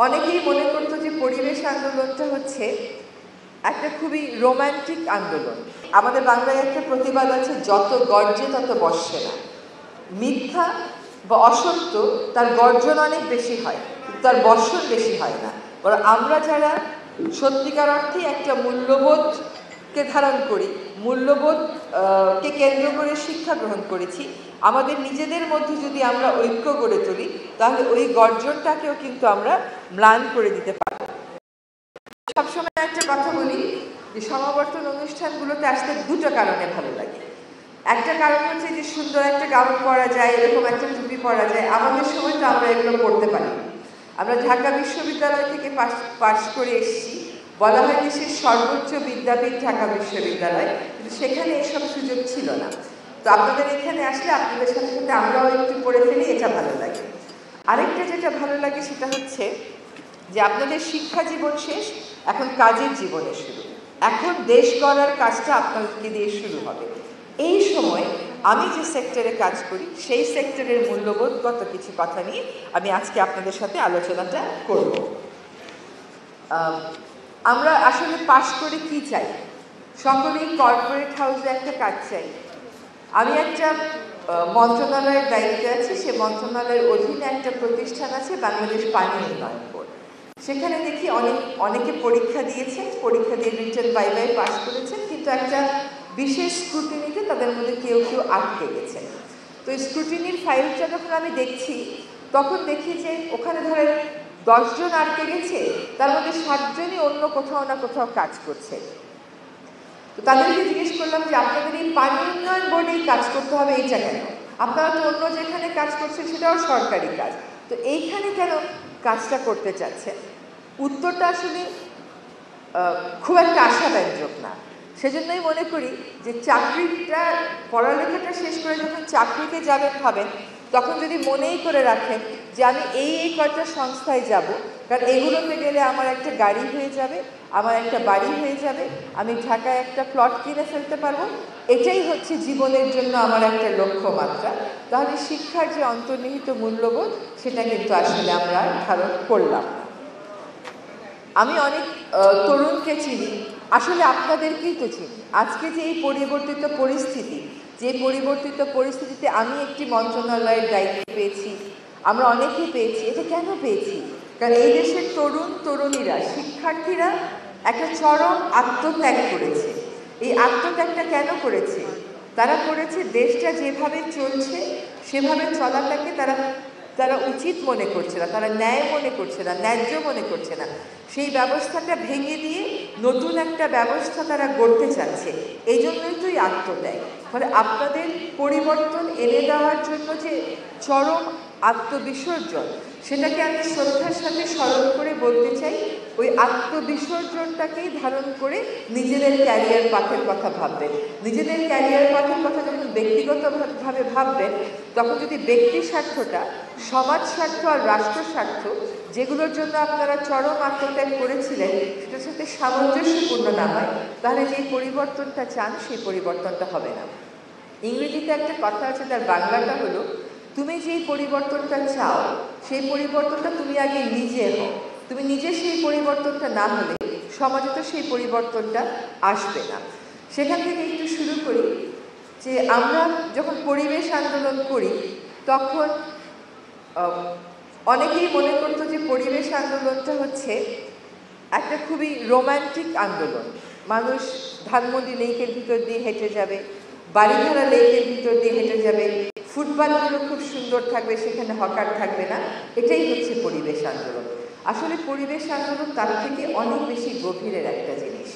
অনেকেই মনে করতো যে পরিবেশ আন্দোলনটা হচ্ছে একটা খুবই রোমান্টিক আন্দোলন। আমাদের বাংলায় একটা প্রতিবাদ আছে, যত গর্জে তত বর্ষে না। মিথ্যা বা অসত্য তার গর্জন অনেক বেশি হয়, তার বর্ষণ বেশি হয় না। বরং আমরা যারা সত্যিকার অর্থে একটা মূল্যবোধকে ধারণ করি, মূল্যবোধকে কেন্দ্র করে শিক্ষা গ্রহণ করেছি, আমাদের নিজেদের মধ্যে যদি আমরা ঐক্য গড়ে তুলি, তাহলে ওই গর্জনটাকেও কিন্তু আমরা ম্লান করে দিতে পারি। সবসময় একটা কথা বলি যে সমাবর্তন অনুষ্ঠানগুলোতে আসতে দুটো কারণে ভালো লাগে। একটা কারণ হচ্ছে যে সুন্দর একটা গাউন পরা যায়, এরকম একটা টুপি পরা যায়। আমাদের সময় তো আমরা এগুলো পড়তে পারি। আমরা ঢাকা বিশ্ববিদ্যালয় থেকে পাশ করে এসেছি, বলা হয় দেশের সর্বোচ্চ বিদ্যাপীঠ ঢাকা বিশ্ববিদ্যালয়, কিন্তু সেখানে এসব সুযোগ ছিল না। তো আপনাদের এখানে আসলে আপনাদের সাথে সাথে আমরাও একটু পড়ে ফেলি, এটা ভালো লাগে। আরেকটা যেটা ভালো লাগে সেটা হচ্ছে যে আপনাদের শিক্ষা জীবন শেষ, এখন কাজের জীবনে শুরু। এখন দেশ গড়ার কাজটা আপনাদেরকে দিয়ে শুরু হবে। এই সময় আমি যে সেক্টরে কাজ করি সেই সেক্টরের মূল্যবোধগত কিছু কথা নিয়ে আমি আজকে আপনাদের সাথে আলোচনাটা করব। আমরা আসলে পাশ করে কি চাই? সকলেই কর্পোরেট হাউসে একটা কাজ চাই। আমি একটা মন্ত্রণালয়ের দায়িত্বে আছি, সে মন্ত্রণালয়ের অধীনে একটা প্রতিষ্ঠান আছে, বাংলাদেশ পানি উন্নয়ন বোর্ড। সেখানে দেখি অনেকে পরীক্ষা দিয়েছেন, পরীক্ষা দিয়ে রিটেন ভাইভায় পাস করেছেন, কিন্তু একটা বিশেষ স্ক্রুটিনিতে তাদের মধ্যে কেউ আটকে গেছে। তো স্ক্রুটিনির ফাইলটা যখন আমি দেখছি, তখন দেখি যে ওখানে ধরেন 10 জন আটকে গেছে, তার মধ্যে 7 জনই অন্য কোথাও না কোথাও কাজ করছে। তো তাদেরকে জিজ্ঞেস করলাম যে আপনাদের এই পানি উন্নয়ন বোর্ডেই কাজ করতে হবে, এইটা কেন? আপনারা তো অন্য যেখানে কাজ করছেন সেটাও সরকারি কাজ, তো এইখানে কেন কাজটা করতে চাচ্ছেন? উত্তরটা আসলে খুব একটা আশাব্যঞ্জক না। সেজন্যই মনে করি যে চাকরিটা, পড়ালেখাটা শেষ করে যখন চাকরিতে যাবেন ভাবেন, তখন যদি মনেই করে রাখেন যে আমি এই কয়টা সংস্থায় যাব, কারণ এগুলোতে গেলে আমার একটা গাড়ি হয়ে যাবে, আমার একটা বাড়ি হয়ে যাবে, আমি ঢাকায় একটা প্লট কিনে ফেলতে পারবো, এটাই হচ্ছে জীবনের জন্য আমার একটা লক্ষ্যমাত্রা, তাহলে শিক্ষার যে অন্তর্নিহিত মূল্যবোধ সেটা কিন্তু আসলে আমরা ধারণ করলাম না। আমি অনেক তরুণকে চিনি, আসলে আপনাদেরকেই তো চিনি। আজকে যে এই পরিবর্তিত পরিস্থিতি, যে পরিবর্তিত পরিস্থিতিতে আমি একটি মন্ত্রণালয়ের দায়িত্ব পেয়েছি, আমরা অনেকেই পেয়েছি। এটা কেন পেয়েছি? কারণ এই দেশের তরুণীরা, শিক্ষার্থীরা একটা চরম আত্মত্যাগ করেছে। এই আত্মত্যাগটা কেন করেছে? তারা করেছে দেশটা যেভাবে চলছে সেভাবে চলাটাকে তারা উচিত মনে করছে না, তারা ন্যায় মনে করছে না, ন্যায্য মনে করছে না। সেই ব্যবস্থাটা ভেঙে দিয়ে নতুন একটা ব্যবস্থা তারা গড়তে চাচ্ছে। এই জন্যই তো এই আত্মত্যাগ। ফলে আপনাদের পরিবর্তন এনে দেওয়ার জন্য যে চরম আত্মবিসর্জন, সেটাকে আমি শ্রদ্ধার সাথে স্মরণ করে বলতে চাই, ওই আত্মবিসর্জনটাকেই ধারণ করে নিজেদের ক্যারিয়ার পাথের কথা ভাববেন। নিজেদের ক্যারিয়ার পাথের কথা যখন ব্যক্তিগতভাবে ভাববেন, তখন যদি ব্যক্তি স্বার্থটা সমাজ স্বার্থ আর রাষ্ট্র স্বার্থ, যেগুলোর জন্য আপনারা চরম আত্মত্যাগ করেছিলেন, সেটার সাথে সামঞ্জস্যপূর্ণ না হয়, তাহলে যে পরিবর্তনটা চান সেই পরিবর্তনটা হবে না। ইংরেজিতে একটা কথা আছে, তার বাংলাটা হলো, তুমি যেই পরিবর্তনটা চাও সেই পরিবর্তনটা তুমি আগে নিজে হও। তুমি নিজে সেই পরিবর্তনটা না হলে সমাজে তো সেই পরিবর্তনটা আসবে না। সেখান থেকে একটু শুরু করি যে আমরা যখন পরিবেশ আন্দোলন করি, তখন অনেকেই মনে করতো যে পরিবেশ আন্দোলনটা হচ্ছে একটা খুবই রোমান্টিক আন্দোলন। মানুষ ধানমন্ডি লেকের ভিতর দিয়ে হেঁটে যাবে, বাড়িধারা লেকের ভিতর দিয়ে হেঁটে যাবে, ফুটপাতগুলো খুব সুন্দর থাকবে, সেখানে হকার থাকবে না, এটাই হচ্ছে পরিবেশ আন্দোলন। আসলে পরিবেশ আন্দোলন তার থেকে অনেক বেশি গভীরের একটা জিনিস।